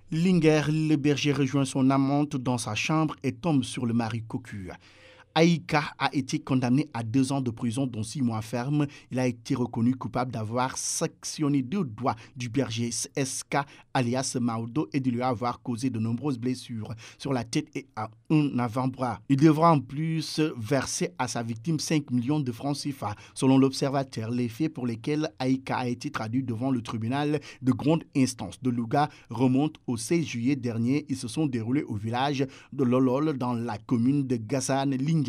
Linger, le berger, rejoint son amante dans sa chambre et tombe sur le mari cocu. Aïka a été condamné à 2 ans de prison, dont 6 mois ferme. Il a été reconnu coupable d'avoir sectionné 2 doigts du berger SK, alias Maudo, et de lui avoir causé de nombreuses blessures sur la tête et à un avant-bras. Il devra en plus verser à sa victime 5 millions de francs CFA. Selon l'Observateur, les faits pour lesquels Aïka a été traduit devant le tribunal de grande instance de Louga remontent au 16 juillet dernier. Ils se sont déroulés au village de Lolol, dans la commune de Gassane-Linger.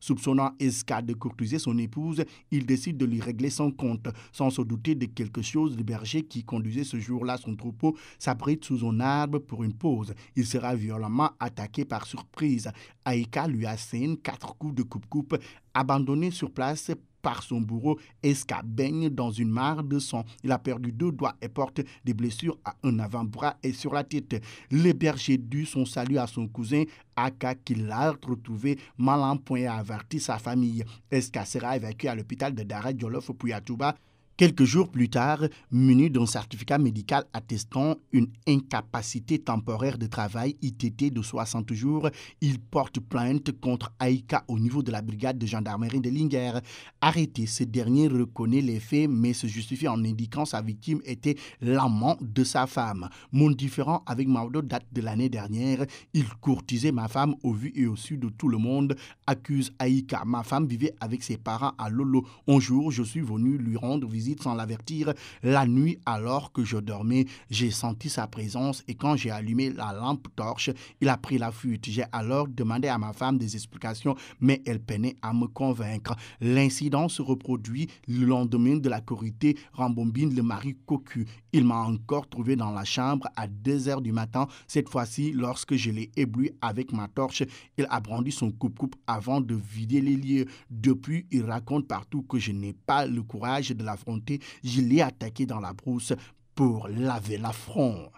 Soupçonnant SK de courtiser son épouse, il décide de lui régler son compte. Sans se douter de quelque chose, le berger qui conduisait ce jour-là son troupeau s'abrite sous un arbre pour une pause. Il sera violemment attaqué par surprise. Aïka lui assène 4 coups de coupe-coupe. Abandonné sur place par son bourreau, SK baigne dans une mare de sang. Il a perdu 2 doigts et porte des blessures à un avant-bras et sur la tête. Le berger dut son salut à son cousin Aka, qui l'a retrouvé mal en point et a averti sa famille. SK sera évacué à l'hôpital de Dara Djolof Puyatouba. Quelques jours plus tard, muni d'un certificat médical attestant une incapacité temporaire de travail ITT de 60 jours, il porte plainte contre Aïka au niveau de la brigade de gendarmerie de Linger. Arrêté, ce dernier reconnaît les faits mais se justifie en indiquant sa victime était l'amant de sa femme. Mon différend avec Maudo date de l'année dernière. Il courtisait ma femme au vu et au su de tout le monde, accuse Aïka. Ma femme vivait avec ses parents à Lolo. Un jour, je suis venu lui rendre visite sans l'avertir. La nuit, alors que je dormais, j'ai senti sa présence et quand j'ai allumé la lampe torche, il a pris la fuite. J'ai alors demandé à ma femme des explications, mais elle peinait à me convaincre. L'incident se reproduit le lendemain de la Korité, rembobine le mari cocu. Il m'a encore trouvé dans la chambre à 2 heures du matin. Cette fois-ci, lorsque je l'ai ébloui avec ma torche, il a brandi son coupe-coupe avant de vider les lieux. Depuis, il raconte partout que je n'ai pas le courage de l'affronter. Je l'ai attaqué dans la brousse pour laver l'affront.